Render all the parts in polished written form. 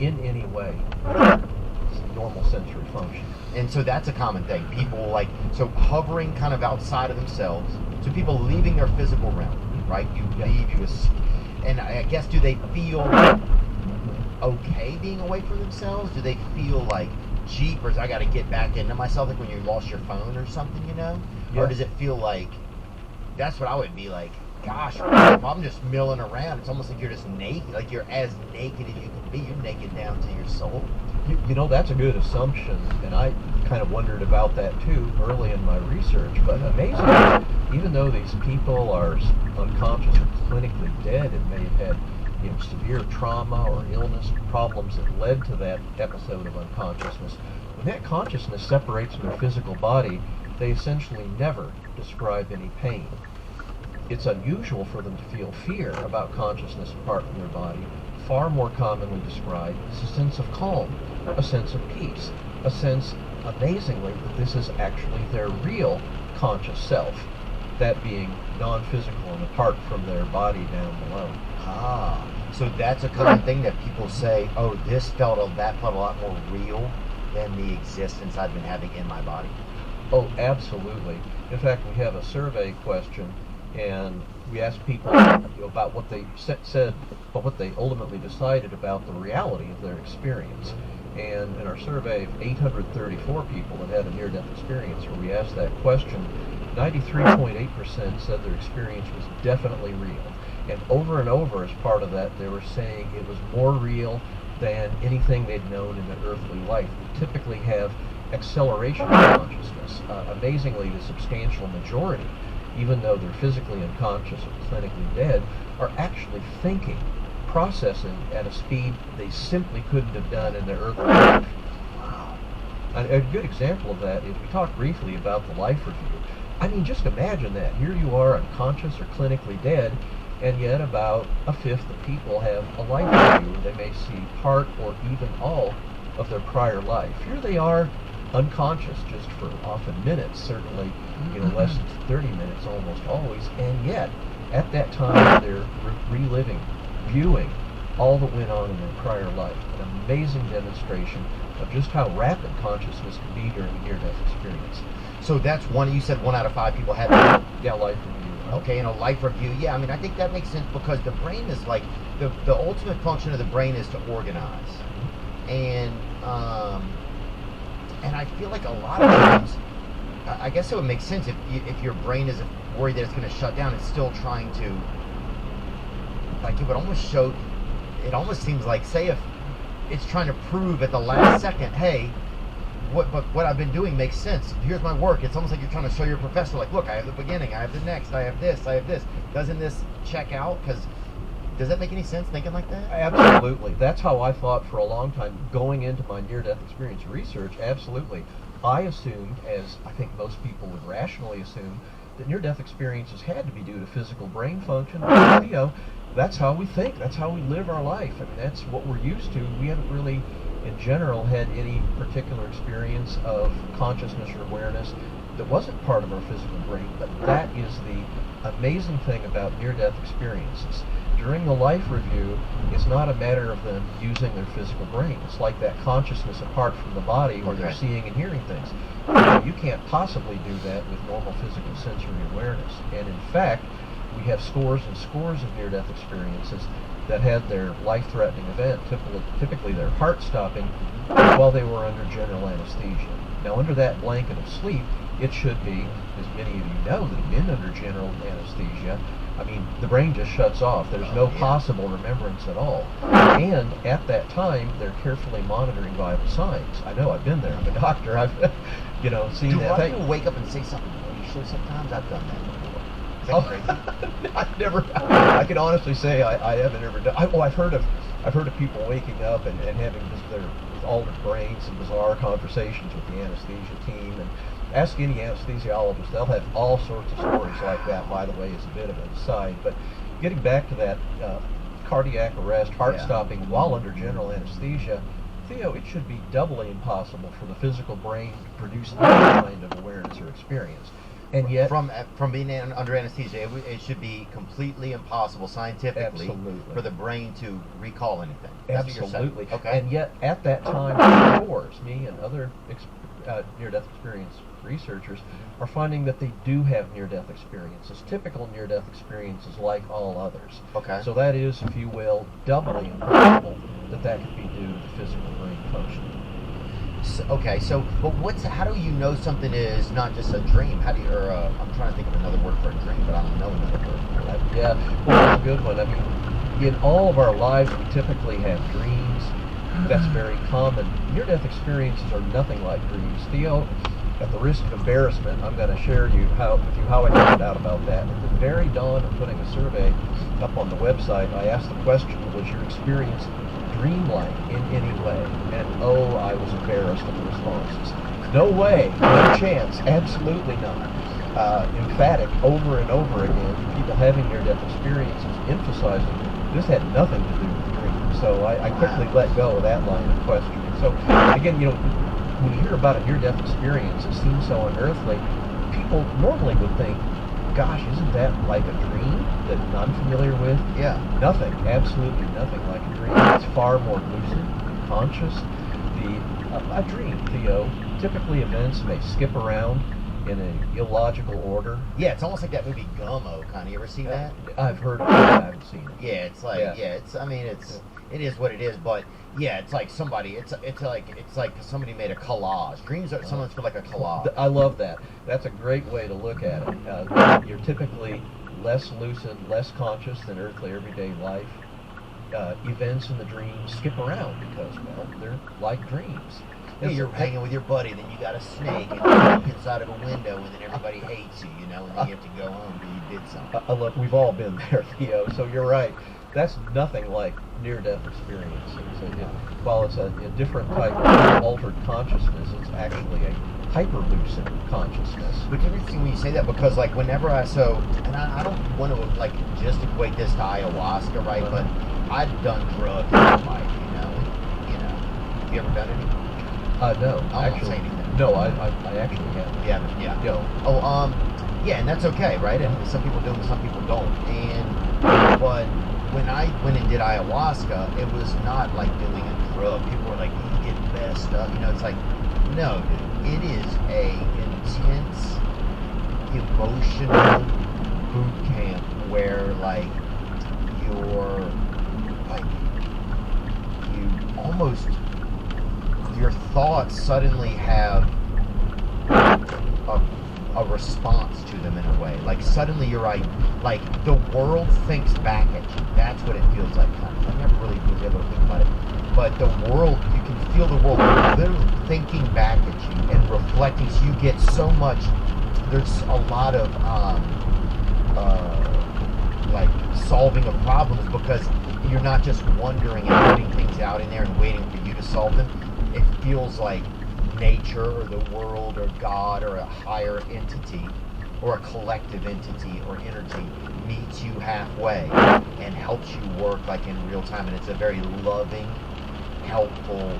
in any way normal sensory function. And so that's a common thing. People so hovering kind of outside of themselves. So people leaving their physical realm, right? You leave, and I guess, do they feel okay being away from themselves? Do they feel like, jeepers, I got to get back into myself, like when you lost your phone or something, Yes. Or does it feel like, that's what I would be like, gosh, if I'm just milling around, it's almost like you're just naked, like you're as naked as you can be. You're naked down to your soul. That's a good assumption, and I kind of wondered about that too early in my research. But amazingly, even though these people are unconscious or clinically dead and may have had severe trauma or illness problems that led to that episode of unconsciousness, when that consciousness separates from their physical body, they essentially never describe any pain. It's unusual for them to feel fear about consciousness apart from their body. Far more commonly described is a sense of calm, a sense of peace, a sense, amazingly, that this is actually their real conscious self, that being non-physical and apart from their body down below. So that's a common thing that people say, oh, that felt a lot more real than the existence I've been having in my body. Oh, absolutely. In fact, we have a survey question, and we asked people about what they said, but what they ultimately decided about the reality of their experience. And in our survey of 834 people that had a near-death experience, where we asked that question, 93.8% said their experience was definitely real. And over as part of that, they were saying it was more real than anything they'd known in their earthly life. They typically have acceleration of consciousness. Amazingly, the substantial majority, even though they're physically unconscious or clinically dead, are actually thinking, processing at a speed they simply couldn't have done in their earthly life. A good example of that is we talked briefly about the life review. I mean, just imagine that. Here you are, unconscious or clinically dead, and yet about a fifth of people have a life review. They may see part or even all of their prior life. Here they are, unconscious just for often minutes, certainly less than 30 minutes almost always, and yet at that time they're reliving, viewing all that went on in their prior life. An amazing demonstration of just how rapid consciousness can be during a near-death experience. So that's you said 1 out of 5 people had that? Yeah, life review. Okay, life review, yeah, I mean, I think that makes sense, because the brain is like, the ultimate function of the brain is to organize. And I feel like a lot of times, I guess it would make sense if your brain is worried that it's going to shut down, it's still trying to, it would almost show, it almost seems like, say if it's trying to prove at the last second, hey, what I've been doing makes sense, here's my work. It's almost like you're trying to show your professor, like, look, I have the beginning, I have the next, I have this, doesn't this check out? Because does that make any sense, thinking like that? Absolutely. That's how I thought for a long time going into my near-death experience research. Absolutely. I assumed, as I think most people would rationally assume, that near-death experiences had to be due to physical brain function. That's how we think. That's how we live our life. I mean, that's what we're used to. We haven't really, in general, had any particular experience of consciousness or awareness that wasn't part of our physical brain. But that is the amazing thing about near-death experiences. During the life review, it's not a matter of them using their physical brain. It's like that consciousness apart from the body where they're seeing and hearing things. You can't possibly do that with normal physical sensory awareness. And in fact, we have scores and scores of near-death experiences that had their life-threatening event, typically their heart stopping, while they were under general anesthesia. Now, under that blanket of sleep, it should be, as many of you know that have been under general anesthesia, I mean, the brain just shuts off. There's no possible remembrance at all. And at that time, they're carefully monitoring vital signs. I know, I've been there. I'm a doctor. I've, seen Do that. a lot of people wake up and say something racial sometimes? I've done that before. Is that crazy? I've never. I can honestly say I haven't ever done. I've heard of people waking up and having just their altered brains and bizarre conversations with the anesthesia team. And ask any anesthesiologist; they'll have all sorts of stories like that. By the way, as a bit of an aside, but getting back to that cardiac arrest, heart stopping while under general anesthesia. Theo, it should be doubly impossible for the physical brain to produce any kind of awareness or experience. And yet, from being under anesthesia, it should be completely impossible scientifically absolutely. for the brain to recall anything. That's what you're saying. Absolutely. Okay. And yet, at that time, yours, me, and other near-death experience researchers are finding that they do have near-death experiences, typical near-death experiences like all others. Okay. So that is, if you will, doubly improbable that could be due to physical brain function. So, but how do you know something is not just a dream? How do you, I'm trying to think of another word for a dream, but I don't know another word for it. Yeah, well, that's a good one. I mean, in all of our lives, we typically have dreams. That's very common. Near-death experiences are nothing like dreams. Theo, at the risk of embarrassment, I'm going to share with you how I found out about that. At the very dawn of putting a survey up on the website, I asked the question, was your experience dreamlike in any way? And oh, I was embarrassed at the responses. No way, no chance, absolutely not. Emphatic over and over again, people having near-death experiences emphasizing this had nothing to do with dreams. So I quickly let go of that line of questioning. So again, when you hear about a near-death experience, it seems so unearthly. People normally would think, gosh, isn't that like a dream that I'm familiar with? Yeah. Nothing, absolutely nothing like a dream. It's far more lucid, conscious. A dream, Theo, typically events may skip around in an illogical order. Yeah, it's almost like that movie Gummo, kind of. You ever seen that? I've heard of it, I haven't seen it. Yeah, it's like, it is what it is, but yeah, it's like it's like somebody made a collage. Dreams are sometimes feel like a collage. I love that. That's a great way to look at it. You're typically less lucid, less conscious than earthly everyday life. Events in the dreams skip around because, well, they're like dreams. Yeah, you're hanging with your buddy, then you got a snake, and you walk inside of a window, and then everybody hates you, and then you have to go home because you did something. Look, we've all been there, Theo, so you're right. That's nothing like near-death experiences. While it's a different type of altered consciousness, it's actually a hyper-lucid consciousness. But it's interesting when you say that, because like whenever I don't want to like just equate this to ayahuasca, right? But I've done drugs in my life, Have you ever done any? No, I won't actually, say anything. no, I actually haven't. Yeah. Yo. Oh, yeah, and that's okay, right? And some people do, and some people don't. But when I went and did ayahuasca, it was not like doing a drug. People were like, "You get messed up," It's like, no, dude, it is a intense, emotional boot camp where like you're like you almost. Your thoughts suddenly have a response to them in a way. Like suddenly you're like the world thinks back at you. That's what it feels like. I never really was able to think about it. But the world, you can feel the world literally thinking back at you and reflecting. So you get so much. There's a lot of like solving of problems because you're not just wondering and putting things out in there and waiting for you to solve them. It feels like nature or the world or God or a higher entity or a collective entity or energy meets you halfway and helps you work like in real time. And it's a very loving, helpful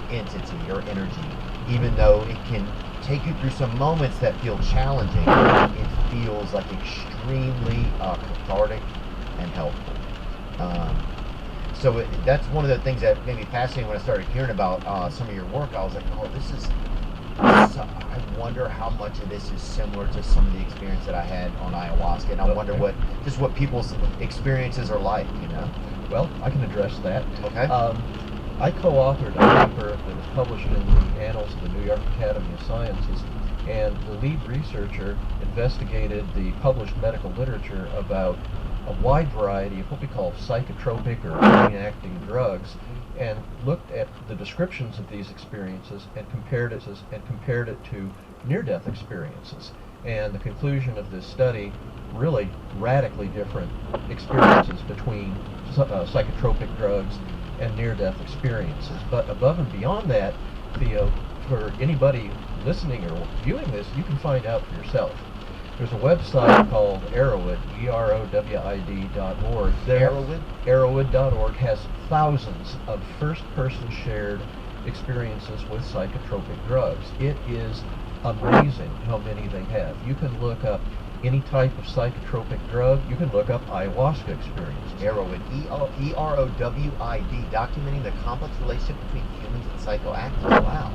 entity or energy. Even though it can take you through some moments that feel challenging, it feels like extremely cathartic and helpful. So that's one of the things that made me fascinated when I started hearing about some of your work. I was like, oh, I wonder how much of this is similar to some of the experience that I had on ayahuasca, and I wonder what people's experiences are like, Well, I can address that. Okay. I co-authored a paper that was published in the Annals of the New York Academy of Sciences, and the lead researcher investigated the published medical literature about a wide variety of what we call psychotropic or brain-acting drugs, and looked at the descriptions of these experiences and compared it to near-death experiences. And the conclusion of this study, really radically different experiences between psychotropic drugs and near-death experiences. But above and beyond that, Theo, for anybody listening or viewing this, you can find out for yourself. There's a website called Erowid, GROWID.org. Erowid.org has thousands of first-person shared experiences with psychotropic drugs. It is amazing how many they have. You can look up any type of psychotropic drug. You can look up ayahuasca experiences. Erowid, Erowid, documenting the complex relationship between humans and psychoactives. Wow.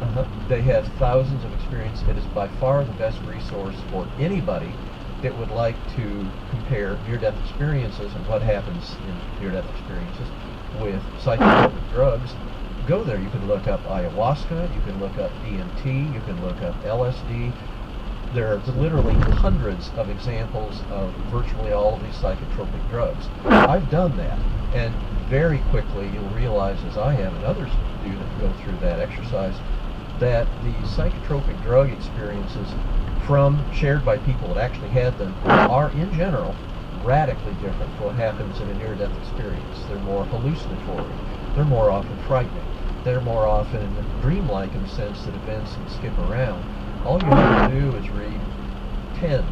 They have thousands of experiences. It is by far the best resource for anybody that would like to compare near-death experiences and what happens in near-death experiences with psychotropic drugs. Go there. You can look up ayahuasca, you can look up DMT, you can look up LSD. There are literally hundreds of examples of virtually all of these psychotropic drugs. I've done that, and very quickly you'll realize, as I have and others do that go through that exercise, that the psychotropic drug experiences shared by people that actually had them are, in general, radically different from what happens in a near-death experience. They're more hallucinatory. They're more often frightening. They're more often dreamlike in the sense that events can skip around. All you have to do is read 10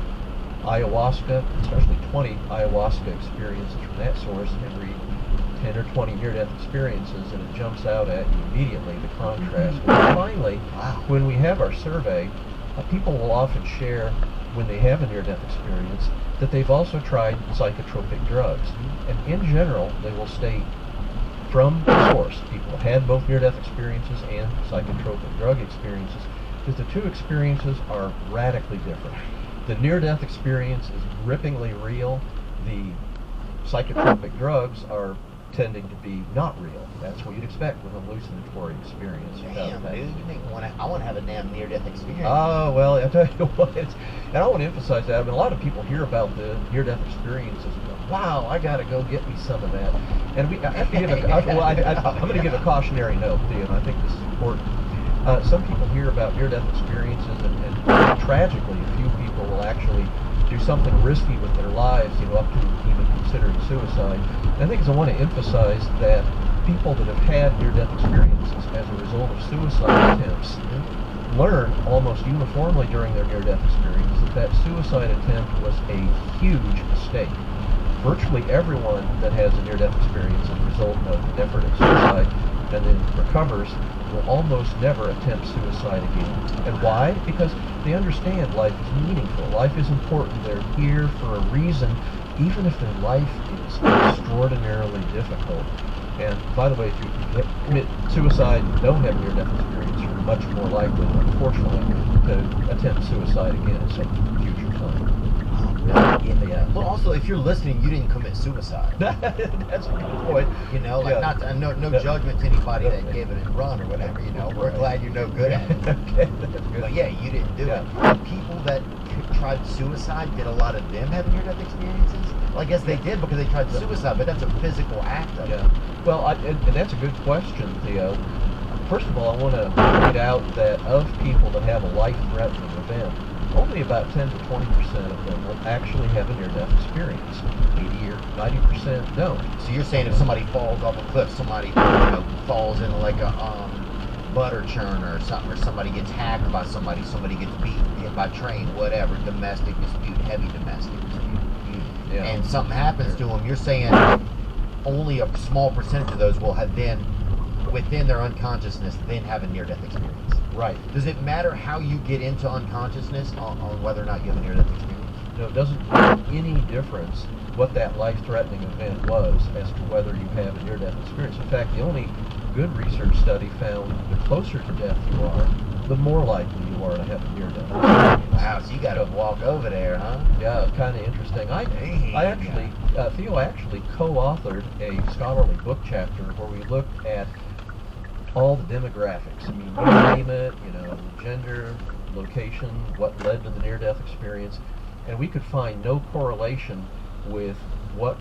ayahuasca, especially 20 ayahuasca experiences from that source, and read 10 or 20 near-death experiences, and it jumps out at you immediately, the contrast. And finally, when we have our survey, people will often share, when they have a near-death experience, that they've also tried psychotropic drugs. And in general, they will state from the source, people have had both near-death experiences and psychotropic drug experiences, that the two experiences are radically different. The near-death experience is grippingly real. The psychotropic drugs are tending to be not real. That's what you'd expect with a hallucinatory experience. Damn, dude, you make me I want to have a damn near-death experience. Oh, well, I tell you what, and I want to emphasize that. I mean, a lot of people hear about the near-death experiences and go, wow, I got to go get me some of that. And I have to give I'm going to give a cautionary note, Theo, and I think this is important. Some people hear about near-death experiences, and tragically, a few people will actually do something risky with their lives, up to even considering suicide. And I think I want to emphasize that people that have had near-death experiences as a result of suicide attempts learn almost uniformly during their near-death experience that suicide attempt was a huge mistake. Virtually everyone that has a near-death experience as a result of an effort at suicide and then recovers will almost never attempt suicide again. And why? Because they understand life is meaningful. Life is important. They're here for a reason, even if their life is extraordinarily difficult. And by the way, if you commit suicide and don't have a near-death experience, you're much more likely, unfortunately, to attempt suicide again at some future time. Yeah. Well, also, if you're listening, you didn't commit suicide. That's a good point. No judgment to anybody that gave it a run or whatever. We're glad you're no good at it. Okay, that's good. But yeah, you didn't do it. The people that tried suicide, did a lot of them have near-death experiences? Well, I guess they did because they tried suicide, but that's a physical act of it. Well, and that's a good question, Theo. First of all, I want to point out that of people that have a life-threatening event, only about 10 to 20% of them will actually have a near-death experience. 80 or 90% don't. So you're saying if somebody falls off a cliff, somebody falls into like a butter churner or something, or somebody gets hacked by somebody gets beaten by train, whatever, domestic dispute, heavy domestic dispute, and something happens to them, you're saying only a small percentage of those will have then, within their unconsciousness, then have a near-death experience. Right. Does it matter how you get into unconsciousness on whether or not you have a near-death experience? No, it doesn't make any difference what that life-threatening event was as to whether you have a near-death experience. In fact, the only good research study found the closer to death you are, the more likely you are to have a near-death experience. Wow, so you got to walk over there, huh? Yeah, it's kind of interesting. Theo actually co-authored a scholarly book chapter where we looked at all the demographics. I mean, you name it, gender, location, what led to the near-death experience, and we could find no correlation with what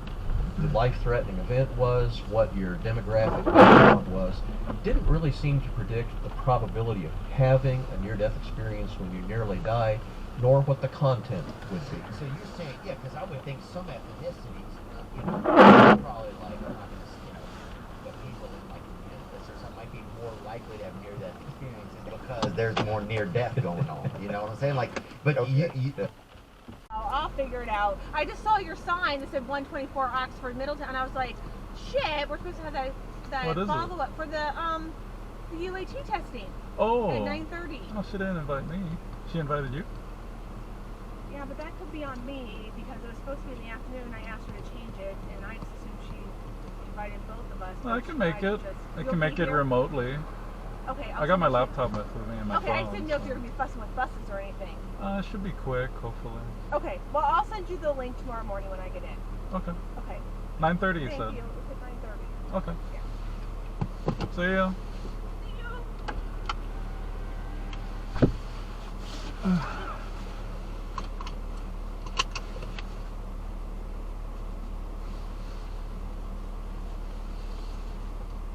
the life-threatening event was, what your demographic background was. It didn't really seem to predict the probability of having a near-death experience when you nearly die, nor what the content would be. So you're saying, because I would think some ethnicities, probably like, the people in like Memphis or something might be more likely to have near-death experiences because there's more near-death going on. You know what I'm saying? I'll figure it out. I just saw your sign that said 124 Oxford Middletown, and I was like, shit, we're supposed to have that follow-up for the UAT testing. Oh. At 9:30. Oh, she didn't invite me. She invited you? Yeah, but that could be on me because it was supposed to be in the afternoon. I asked her to change it, and I just assumed she invited both of us. Well, I can make it. I You'll can make be it here? remotely. Okay. I got my laptop with me and my Okay, phone. I just didn't know if you were gonna be fussing with buses or anything. It should be quick, hopefully. Okay. Well, I'll send you the link tomorrow morning when I get in. Okay. Okay. 9:30 you Thank said. you. It's at 9:30. Okay. Yeah. See ya. See you.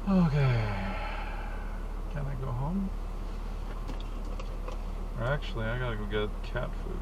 Okay. Can I go home? Or actually, I gotta go get cat food.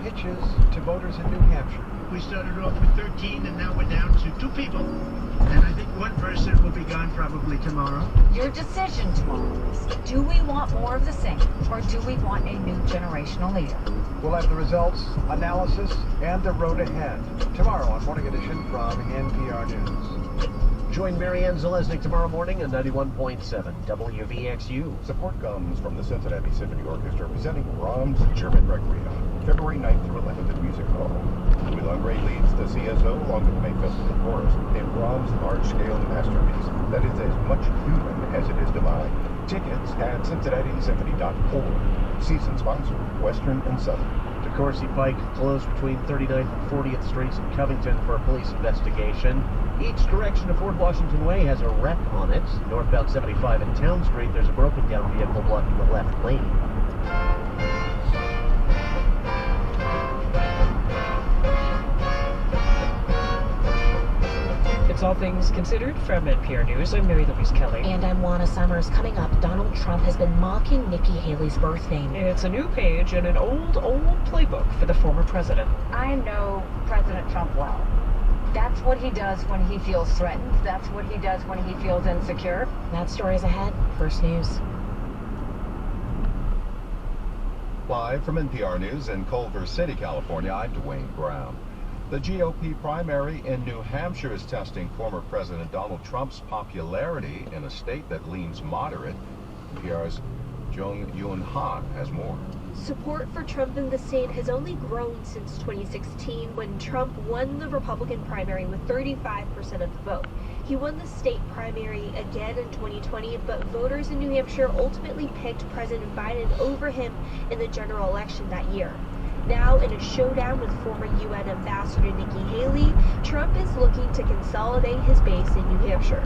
Pitches to voters in New Hampshire. We started off with 13 and now we're down to 2 people. And I think one person will be gone probably tomorrow. Your decision tomorrow is, do we want more of the same, or do we want a new generational leader? We'll have the results, analysis, and the road ahead tomorrow on Morning Edition from NPR News. Join Marianne Zalesnik tomorrow morning on 91.7 WVXU. Support comes from the Cincinnati Symphony Orchestra presenting Brahms' German Requiem, February 9th through 11th at Music Hall. Will Andre leads the CSO along with the May Festival Chorus in Brahms' large-scale masterpiece that is as much human as it is divine. Tickets at CincinnatiSymphony.org. Season sponsor, Western and Southern. DeCourcy Pike closed between 39th and 40th Streets in Covington for a police investigation. Each direction to Fort Washington Way has a wreck on it. Northbound 75 in Town Street, there's a broken down vehicle blocking the left lane. It's All Things Considered from NPR News. I'm Mary Louise Kelly. And I'm Juana Summers. Coming up, Donald Trump has been mocking Nikki Haley's birth name. It's a new page in an old playbook for the former president. I know President Trump well. That's what he does when he feels threatened. That's what he does when he feels insecure. That story's ahead. First News. Live from NPR News in Culver City, California, I'm Dwayne Brown. The GOP primary in New Hampshire is testing former President Donald Trump's popularity in a state that leans moderate. NPR's Jung Yoon Han has more. Support for Trump in the state has only grown since 2016 when Trump won the Republican primary with 35% of the vote. He won the state primary again in 2020, but voters in New Hampshire ultimately picked President Biden over him in the general election that year. Now, in a showdown with former UN Ambassador Nikki Haley, Trump is looking to consolidate his base in New Hampshire.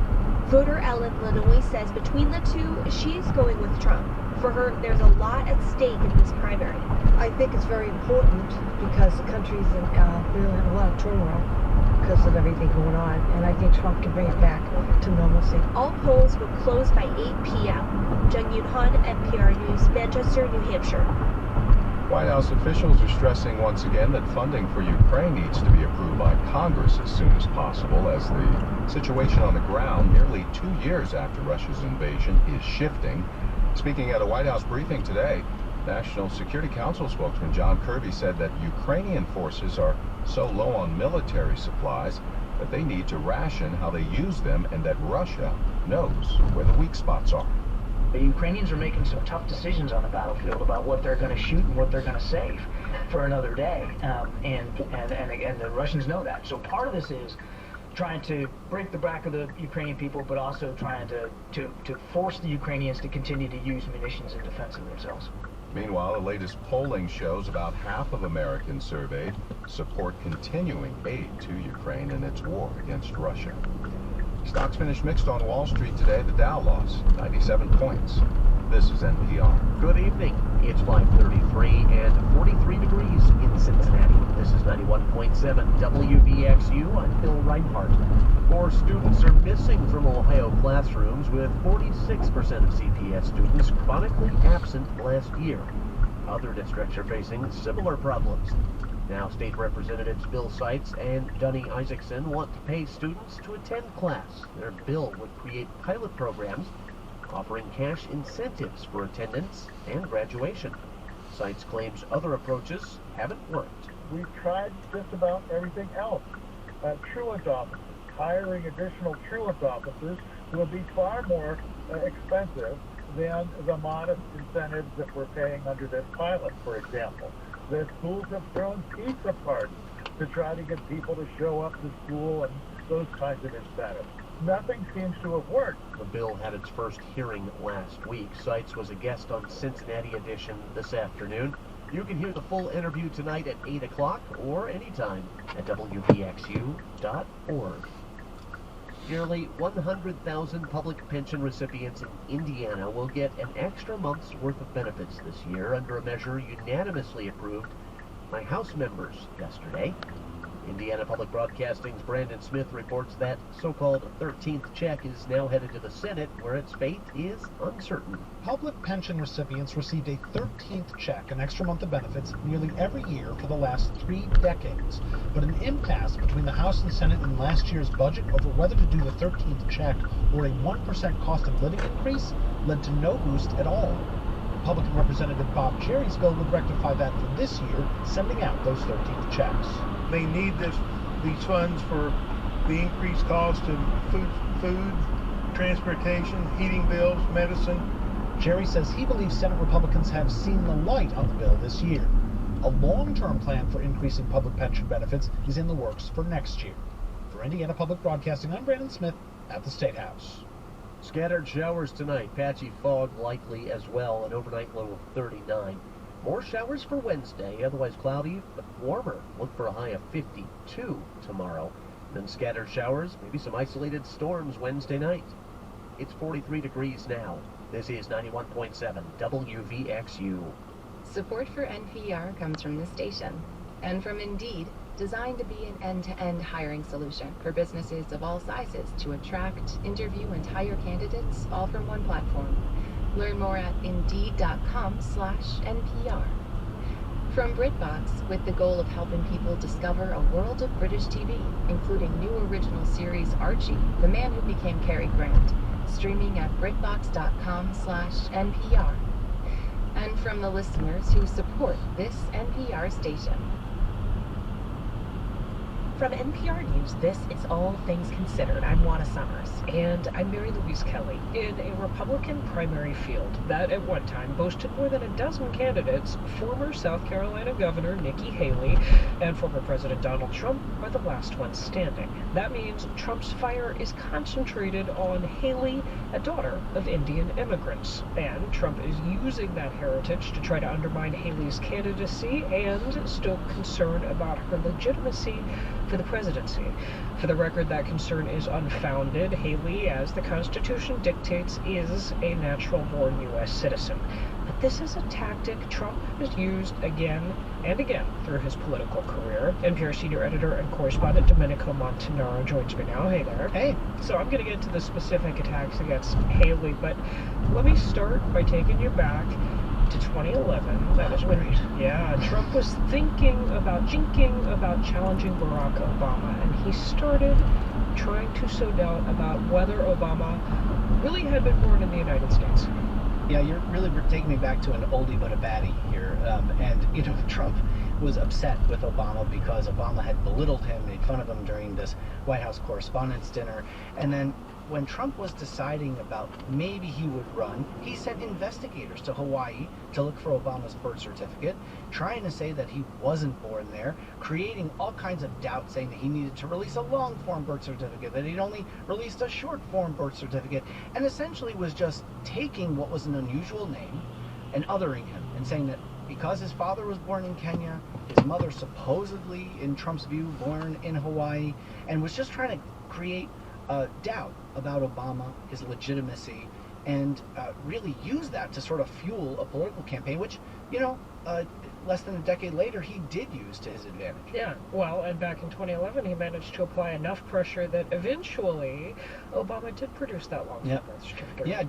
Voter Ellen Lanois says between the two, she's going with Trump. For her, there's a lot at stake in this primary. I think it's very important because the country's in really a lot of turmoil because of everything going on, and I think Trump can bring it back to normalcy. All polls will close by 8 p.m. Jung Yoon Han, NPR News, Manchester, New Hampshire. White House officials are stressing once again that funding for Ukraine needs to be approved by Congress as soon as possible, as the situation on the ground nearly 2 years after Russia's invasion is shifting. Speaking at a White House briefing today, National Security Council spokesman John Kirby said that Ukrainian forces are so low on military supplies that they need to ration how they use them, and that Russia knows where the weak spots are. The Ukrainians are making some tough decisions on the battlefield about what they're going to shoot and what they're going to save for another day, and the Russians know that. So part of this is trying to break the back of the Ukrainian people, but also trying to force the Ukrainians to continue to use munitions in defense of themselves. Meanwhile, the latest polling shows about half of Americans surveyed support continuing aid to Ukraine in its war against Russia. Stocks finished mixed on Wall Street today. The Dow lost 97 points. This is NPR. Good evening. It's 5:33 and 43 degrees in Cincinnati. This is 91.7 WVXU. I'm Bill Reinhardt. More students are missing from Ohio classrooms, with 46% of CPS students chronically absent last year. Other districts are facing similar problems. Now, State Representatives Bill Seitz and Dunny Isaacson want to pay students to attend class. Their bill would create pilot programs offering cash incentives for attendance and graduation. Seitz claims other approaches haven't worked. We've tried just about everything else. Truant officers, hiring additional truant officers will be far more expensive than the modest incentives that we're paying under this pilot, for example. The schools have thrown pizza parties to try to get people to show up to school and those kinds of incentives. Nothing seems to have worked. The bill had its first hearing last week. Seitz was a guest on Cincinnati Edition this afternoon. You can hear the full interview tonight at 8 o'clock or anytime at WVXU.org. Nearly 100,000 public pension recipients in Indiana will get an extra month's worth of benefits this year under a measure unanimously approved by House members yesterday. Indiana Public Broadcasting's Brandon Smith reports that so-called 13th check is now headed to the Senate, where its fate is uncertain. Public pension recipients received a 13th check, an extra month of benefits, nearly every year for the last 3 decades. But an impasse between the House and Senate in last year's budget over whether to do the 13th check or a 1% cost of living increase led to no boost at all. Republican Representative Bob Cherry's bill would rectify that for this year, sending out those 13th checks. They need these funds for the increased cost of food, transportation, heating bills, medicine. Cherry says he believes Senate Republicans have seen the light on the bill this year. A long-term plan for increasing public pension benefits is in the works for next year. For Indiana Public Broadcasting, I'm Brandon Smith at the State House. Scattered showers tonight, patchy fog likely as well, an overnight low of 39. More showers for Wednesday, otherwise cloudy but warmer. Look for a high of 52 tomorrow. Then scattered showers, maybe some isolated storms Wednesday night. It's 43 degrees now. This is 91.7 WVXU. Support for NPR comes from this station and from Indeed, designed to be an end-to-end hiring solution for businesses of all sizes to attract, interview, and hire candidates all from one platform. Learn more at Indeed.com/NPR. From BritBox, with the goal of helping people discover a world of British TV, including new original series Archie, The Man Who Became Cary Grant, streaming at BritBox.com/NPR. And from the listeners who support this NPR station. From NPR News, this is All Things Considered. I'm Juana Summers. And I'm Mary Louise Kelly. In a Republican primary field that at one time boasted more than a dozen candidates, former South Carolina Governor Nikki Haley and former President Donald Trump are the last ones standing. That means Trump's fire is concentrated on Haley, a daughter of Indian immigrants. And Trump is using that heritage to try to undermine Haley's candidacy and still concerned about her legitimacy for the presidency. For the record, that concern is unfounded. Haley, as the Constitution dictates, is a natural-born U.S. citizen. But this is a tactic Trump has used again and again through his political career. NPR senior editor and correspondent Domenico Montanaro joins me now. Hey there. Hey. So I'm going to get to the specific attacks against Haley, but let me start by taking you back to 2011. That is when, Trump was thinking about challenging Barack Obama, and he started trying to sow doubt about whether Obama really had been born in the United States. Yeah, you're really taking me back to an oldie but a baddie here. And, Trump was upset with Obama because Obama had belittled him, made fun of him during this White House Correspondents' Dinner. And then when Trump was deciding about maybe he would run, he sent investigators to Hawaii to look for Obama's birth certificate, trying to say that he wasn't born there, creating all kinds of doubt, saying that he needed to release a long-form birth certificate, that he'd only released a short-form birth certificate, and essentially was just taking what was an unusual name and othering him, and saying that because his father was born in Kenya, his mother supposedly, in Trump's view, born in Hawaii, and was just trying to create doubt about Obama, his legitimacy, and really use that to sort of fuel a political campaign, which, less than a decade later, he did use to his advantage. Yeah, well, and back in 2011, he managed to apply enough pressure that eventually Obama did produce that long-term birth certificate. Yeah,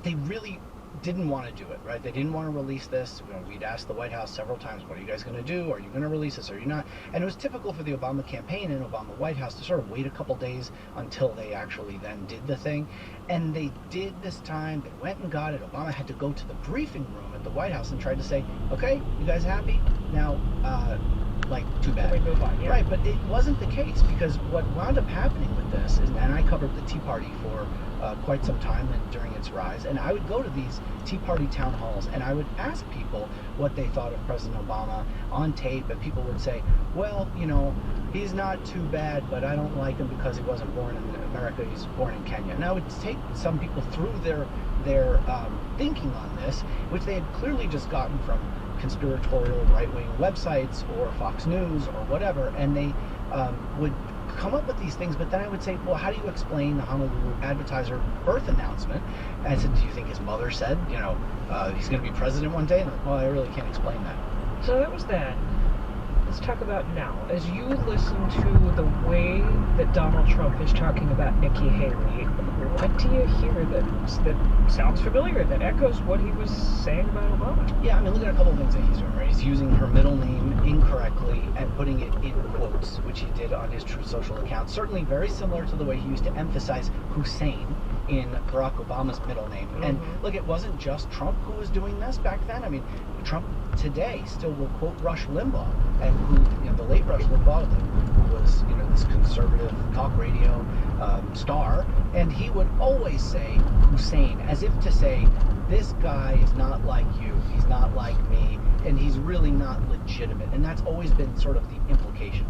they really didn't want to do it, right? They didn't want to release this. We'd asked the White House several times, what are you guys going to do? Are you going to release this? Are you not? And it was typical for the Obama campaign and Obama White House to sort of wait a couple days until they actually then did the thing. And they did this time. They went and got it. Obama had to go to the briefing room at the White House and tried to say, okay, you guys happy? Now, too bad. We move on, yeah. Right, but it wasn't the case, because what wound up happening with this is, and I covered the Tea Party for quite some time during its rise, and I would go to these Tea Party town halls and I would ask people what they thought of President Obama on tape, and people would say, well, he's not too bad, but I don't like him because he wasn't born in America, he's born in Kenya. And I would take some people through their thinking on this, which they had clearly just gotten from conspiratorial right-wing websites or Fox News or whatever, and they would come up with these things. But then I would say, well, how do you explain the Honolulu Advertiser birth announcement? And I said, do you think his mother said, he's going to be president one day? And well, I really can't explain that. So that was that. Let's talk about now. As you listen to the way that Donald Trump is talking about Nikki Haley, what do you hear that sounds familiar, that echoes what he was saying about Obama? Yeah, look at a couple of things that he's doing, right? He's using her middle name incorrectly and putting it in quotes, which he did on his Truth Social account. Certainly very similar to the way he used to emphasize Hussein in Barack Obama's middle name. Mm-hmm. And look, it wasn't just Trump who was doing this back then. Trump today still will quote Rush Limbaugh, and who, the late Rush Limbaugh, who was, this conservative talk radio star, and he would always say Hussein, as if to say, this guy is not like you, he's not like me, and he's really not legitimate. And that's always been sort of the implication.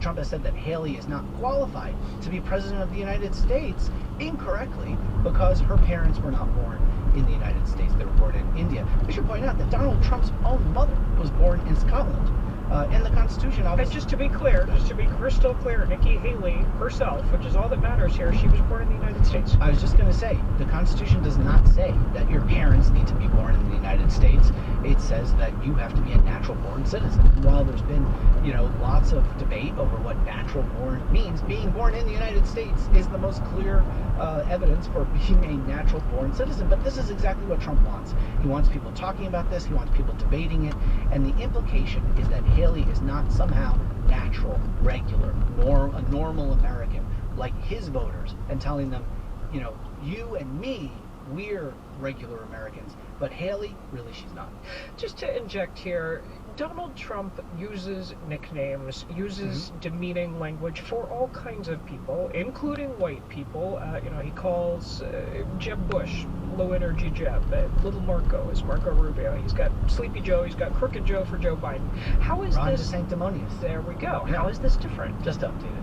Trump has said that Haley is not qualified to be president of the United States incorrectly because her parents were not born in the United States. They were born in India. We should point out that Donald Trump's own mother was born in Scotland. And the Constitution, obviously... And just to be clear, just to be crystal clear, Nikki Haley herself, which is all that matters here, she was born in the United States. I was just going to say, the Constitution does not say that your parents need to be born in the United States. It says that you have to be a natural-born citizen. While there's been, lots of debate over what natural-born means, being born in the United States is the most clear evidence for being a natural-born citizen. But this is exactly what Trump wants. He wants people talking about this. He wants people debating it. And the implication is that Haley is not somehow natural, regular, a normal American like his voters, and telling them, you and me, we're regular Americans, but Haley, really, she's not. Just to inject here, Donald Trump uses nicknames, uses demeaning language for all kinds of people, including white people. He calls Jeb Bush low energy Jeb. Little Marco is Marco Rubio. He's got Sleepy Joe. He's got Crooked Joe for Joe Biden. How is Ron this? Sanctimonious. There we go. How is this different? Just updated.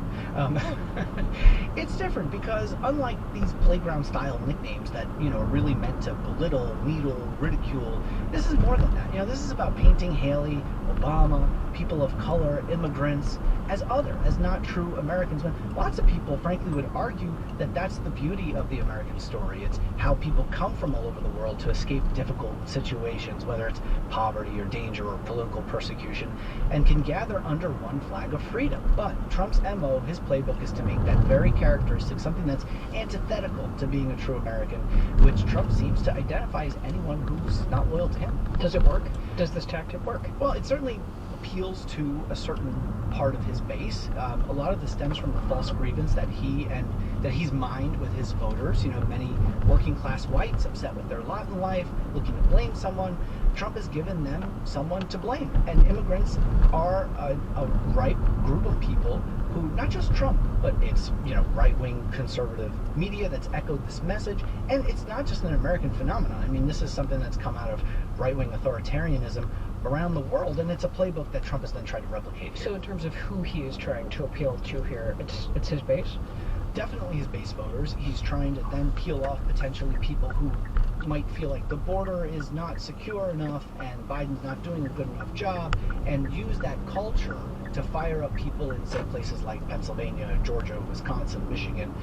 It's different because unlike these playground style nicknames that are really meant to belittle, needle, ridicule, this is more than that. This is about painting Haley, Obama, people of color, immigrants as other, as not true Americans, when lots of people frankly would argue that that's the beauty of the American story. It's how people come from all over the world to escape difficult situations, whether it's poverty or danger or political persecution, and can gather under one flag of freedom. But Trump's MO, his playbook, is to make that very characteristic something that's antithetical to being a true American, which Trump seems to identify as anyone who's not loyal to him. Does it work? Does this tactic work? Well, it certainly appeals to a certain part of his base. A lot of this stems from the false grievance that he's mined with his voters. You know, many working class whites upset with their lot in life, looking to blame someone. Trump has given them someone to blame, and immigrants are a ripe group of people who, not just Trump, but it's, you know, right-wing conservative media that's echoed this message, and it's not just an American phenomenon. I mean, this is something that's come out of right-wing authoritarianism around the world, and it's a playbook that Trump has then tried to replicate here. So in terms of who he is trying to appeal to here, it's his base? Definitely his base voters. He's trying to then peel off potentially people who might feel like the border is not secure enough and Biden's not doing a good enough job, and use that culture to fire up people in, say, places like Pennsylvania, Georgia, Wisconsin, Michigan,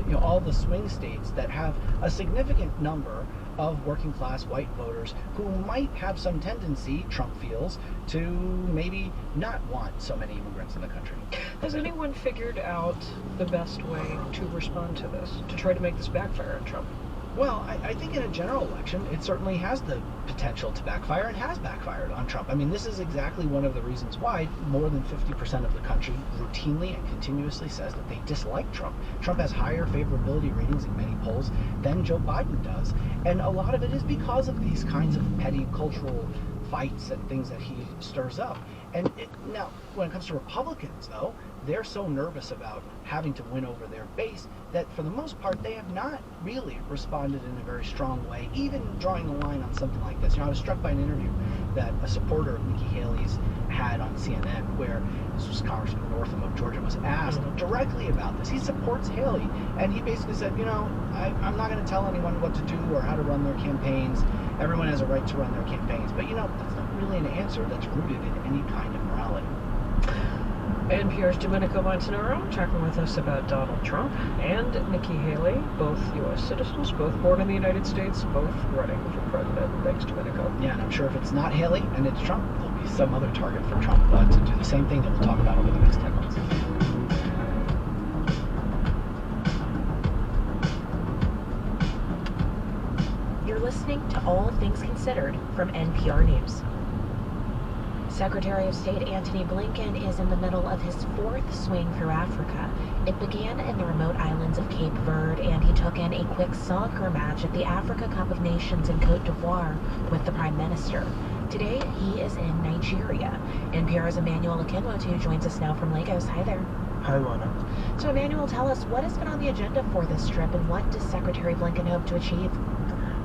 you know, all the swing states that have a significant number of working class white voters who might have some tendency, Trump feels, to maybe not want so many immigrants in the country. Has anyone figured out the best way to respond to this, to try to make this backfire on Trump? Well, I think in a general election, it certainly has the potential to backfire and has backfired on Trump. I mean, this is exactly one of the reasons why more than 50% of the country routinely and continuously says that they dislike Trump. Trump has higher favorability ratings in many polls than Joe Biden does. And a lot of it is because of these kinds of petty cultural fights and things that he stirs up. And now, when it comes to Republicans, though, they're so nervous about having to win over their base that, for the most part, they have not really responded in a very strong way, even drawing a line on something like this. You know, I was struck by an interview that a supporter of Nikki Haley's had on CNN, where this was Congressman Northam of Georgia, was asked directly about this. He supports Haley, and he basically said, you know, I'm not going to tell anyone what to do or how to run their campaigns. Everyone has a right to run their campaigns. But, you know, that's not really an answer that's rooted in any kind of morality. NPR's Domenico Montanaro talking with us about Donald Trump and Nikki Haley, both U.S. citizens, both born in the United States, both running for president. Thanks, Domenico. Yeah, and I'm sure if it's not Haley and it's Trump, there'll be some other target for Trump to do the same thing that we'll talk about over the next 10 months. You're listening to All Things Considered from NPR News. Secretary of State Antony Blinken is in the middle of his fourth swing through Africa. It began in the remote islands of Cape Verde, and he took in a quick soccer match at the Africa Cup of Nations in Cote d'Ivoire with the Prime Minister. Today, he is in Nigeria. NPR's Emmanuel Akinwotu joins us now from Lagos. Hi there. Hi, Lana. So, Emmanuel, tell us, what has been on the agenda for this trip, and what does Secretary Blinken hope to achieve?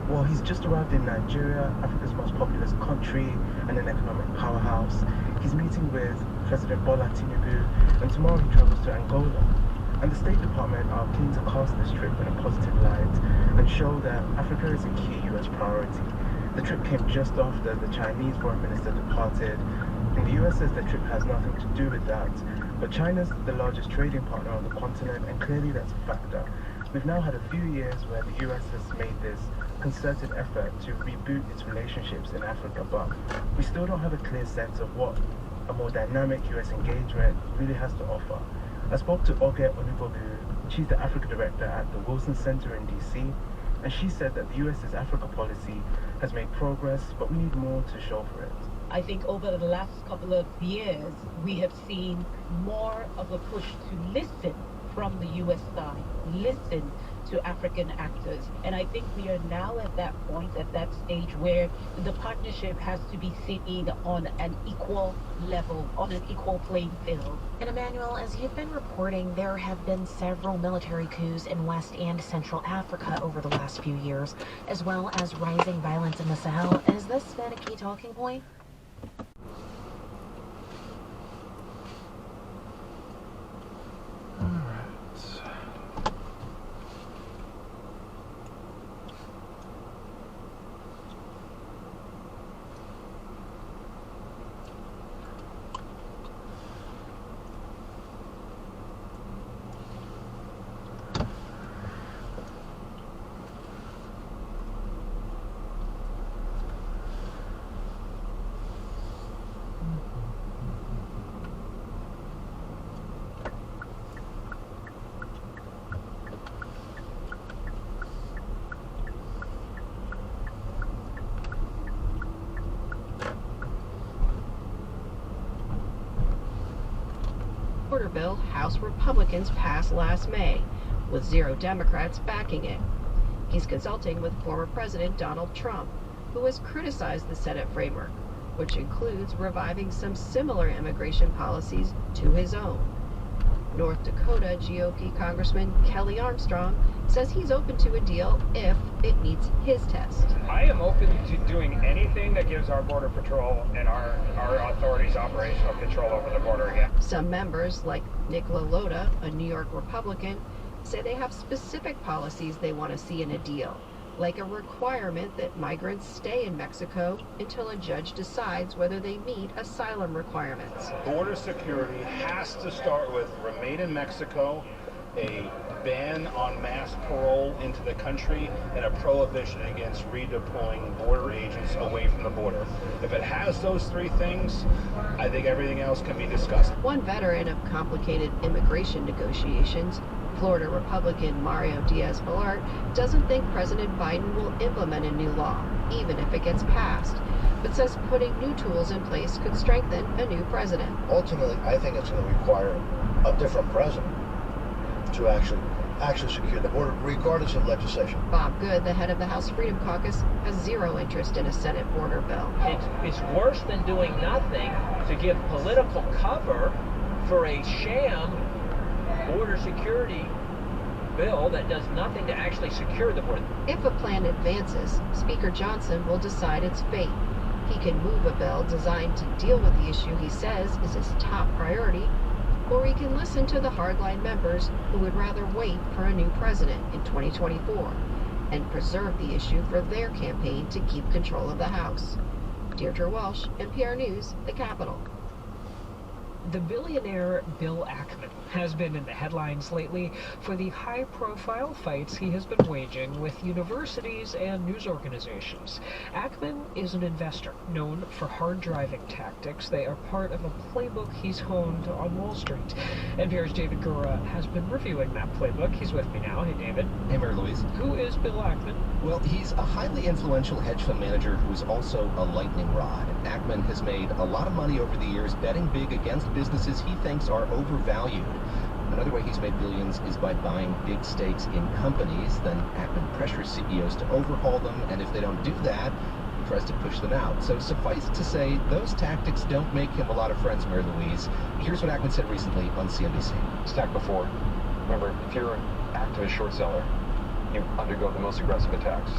Well, he's just arrived in Nigeria, Africa's most populous country and an economic powerhouse. He's meeting with President Bola Tinubu, and tomorrow he travels to Angola. And the State Department are keen to cast this trip in a positive light and show that Africa is a key U.S. priority. The trip came just after the Chinese foreign minister departed, and the U.S. says the trip has nothing to do with that. But China's the largest trading partner on the continent, and clearly that's a factor. We've now had a few years where the U.S. has made this concerted effort to reboot its relationships in Africa, but we still don't have a clear sense of what a more dynamic U.S. engagement really has to offer. I spoke to Oge Onubogu. She's the Africa Director at the Wilson Center in D.C., and she said that the U.S.'s Africa policy has made progress, but we need more to show for it. I think over the last couple of years, we have seen more of a push to listen from the U.S. side, listen to African actors. And I think we are now at that point, at that stage where the partnership has to be seen on an equal level, on an equal playing field. And Emmanuel, as you've been reporting, there have been several military coups in West and Central Africa over the last few years, as well as rising violence in the Sahel. Has this been a key talking point? border bill House Republicans passed last May, with 0 Democrats backing it. He's consulting with former President Donald Trump, who has criticized the Senate framework, which includes reviving some similar immigration policies to his own. North Dakota GOP Congressman Kelly Armstrong says he's open to a deal if it meets his test. I am open to doing anything that gives our Border Patrol and our authorities operational control over the border again. Some members, like Nick LaLota, a New York Republican, say they have specific policies they want to see in a deal, like a requirement that migrants stay in Mexico until a judge decides whether they meet asylum requirements. Border security has to start with remain in Mexico, a ban on mass parole into the country, and a prohibition against redeploying border agents away from the border. If it has those 3 things, I think everything else can be discussed. One veteran of complicated immigration negotiations, Florida Republican Mario Diaz-Balart, doesn't think President Biden will implement a new law, even if it gets passed, but says putting new tools in place could strengthen a new president. Ultimately, I think it's going to require a different president to actually secure the border, regardless of legislation. Bob Good, the head of the House Freedom Caucus, has 0 interest in a Senate border bill. It's worse than doing nothing to give political cover for a sham border security bill that does nothing to actually secure the border. If a plan advances, Speaker Johnson will decide its fate. He can move a bill designed to deal with the issue he says is his top priority, or he can listen to the hardline members who would rather wait for a new president in 2024 and preserve the issue for their campaign to keep control of the House. Deirdre Walsh, NPR News, the Capitol. The billionaire Bill Ackman has been in the headlines lately for the high-profile fights he has been waging with universities and news organizations. Ackman is an investor known for hard-driving tactics. They are part of a playbook he's honed on Wall Street. NPR's David Gura has been reviewing that playbook. He's with me now. Hey, David. Hey, Mary Louise. Who is Bill Ackman? Well, he's a highly influential hedge fund manager who is also a lightning rod. Ackman has made a lot of money over the years betting big against businesses he thinks are overvalued. Another way he's made billions is by buying big stakes in companies. Then Ackman pressures CEOs to overhaul them, and if they don't do that, he tries to push them out. So suffice it to say, those tactics don't make him a lot of friends, Mary Louise. Here's what Ackman said recently on CNBC. Stack before. Remember, if you're an activist short seller, you undergo the most aggressive attacks.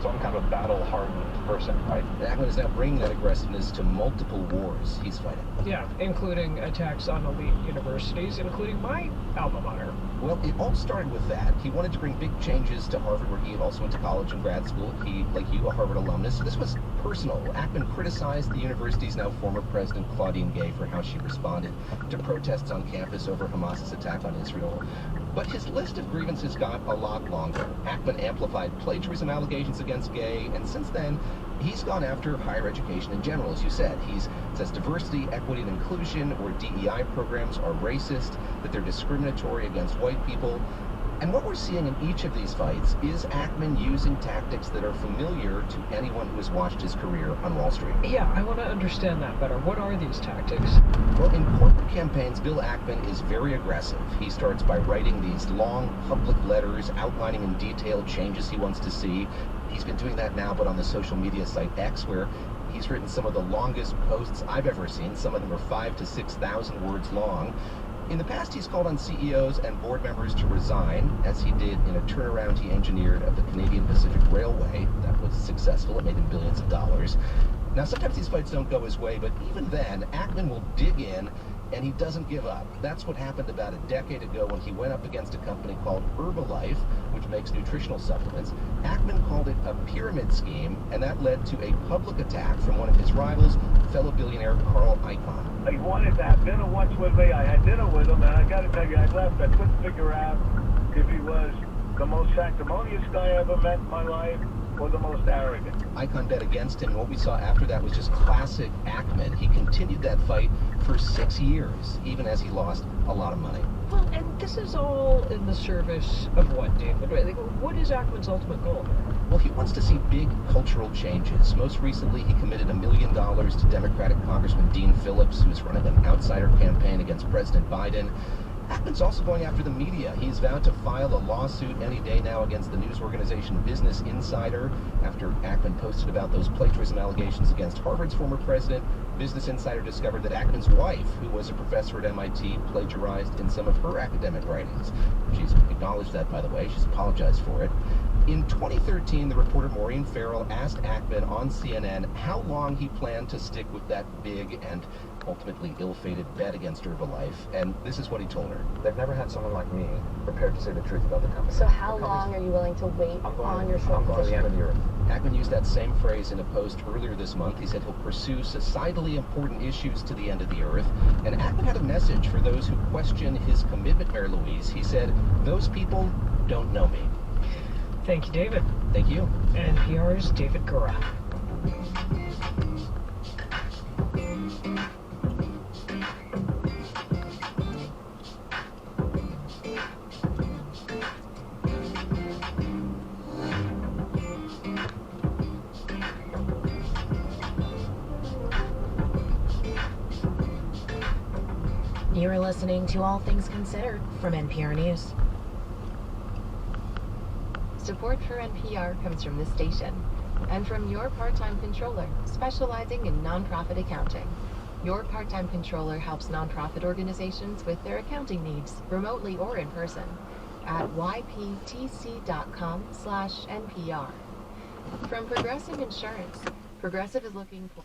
So I'm kind of a battle-hardened person, right? Ackman is now bringing that aggressiveness to multiple wars he's fighting. Yeah, including attacks on elite universities, including my alma mater. Well, it all started with that. He wanted to bring big changes to Harvard, where he had also went to college and grad school. He, like you, a Harvard alumnus. This was personal. Ackman criticized the university's now former president, Claudine Gay, for how she responded to protests on campus over Hamas's attack on Israel. But his list of grievances got a lot longer. Ackman amplified plagiarism allegations against Gay, and since then, he's gone after higher education in general, as you said. He says diversity, equity, and inclusion, or DEI programs, are racist, that they're discriminatory against white people. And what we're seeing in each of these fights is Ackman using tactics that are familiar to anyone who has watched his career on Wall Street. Yeah, I want to understand that better. What are these tactics? Well, in corporate campaigns, Bill Ackman is very aggressive. He starts by writing these long public letters outlining in detail changes he wants to see. He's been doing that now, but on the social media site X, where he's written some of the longest posts I've ever seen. Some of them are 5,000 to 6,000 words long. In the past, he's called on CEOs and board members to resign, as he did in a turnaround he engineered of the Canadian Pacific Railway. That was successful. It made him billions of dollars. Now, sometimes these fights don't go his way, but even then, Ackman will dig in, and he doesn't give up. That's what happened about a decade ago when he went up against a company called Herbalife, which makes nutritional supplements. Ackman called it a pyramid scheme, and that led to a public attack from one of his rivals, fellow billionaire Carl Icahn. He wanted to have dinner once with me. I had dinner with him, and I got to tell you, I left. I couldn't figure out if he was the most sanctimonious guy I ever met in my life or the most arrogant. Icahn bet against him, and what we saw after that was just classic Ackman. He continued that fight for 6 years, even as he lost a lot of money. Well, and this is all in the service of what, David? What is Ackman's ultimate goal? Well, he wants to see big cultural changes. Most recently, he committed $1 million to Democratic Congressman Dean Phillips, who's running an outsider campaign against President Biden. Ackman's also going after the media. He's vowed to file a lawsuit any day now against the news organization Business Insider after Ackman posted about those plagiarism allegations against Harvard's former president. Business Insider discovered that Ackman's wife, who was a professor at MIT, plagiarized in some of her academic writings. She's acknowledged that, by the way. She's apologized for it. In 2013, the reporter Maureen Farrell asked Ackman on CNN how long he planned to stick with that big and ultimately ill-fated bet against Herbalife, and this is what he told her. They've never had someone like me prepared to say the truth about the company. So how long are you willing to wait on your short I'm going to the end of the earth. Ackman used that same phrase in a post earlier this month. He said he'll pursue societally important issues to the end of the earth. And Ackman had a message for those who question his commitment, Mary Louise. He said, those people don't know me. Thank you, David. Thank you. NPR's David Gura. You're listening to All Things Considered from NPR News. Support for NPR comes from this station and from your part-time controller, specializing in nonprofit accounting. Your part-time controller helps nonprofit organizations with their accounting needs, remotely or in person, at yptc.com/NPR. From Progressive Insurance, Progressive is looking for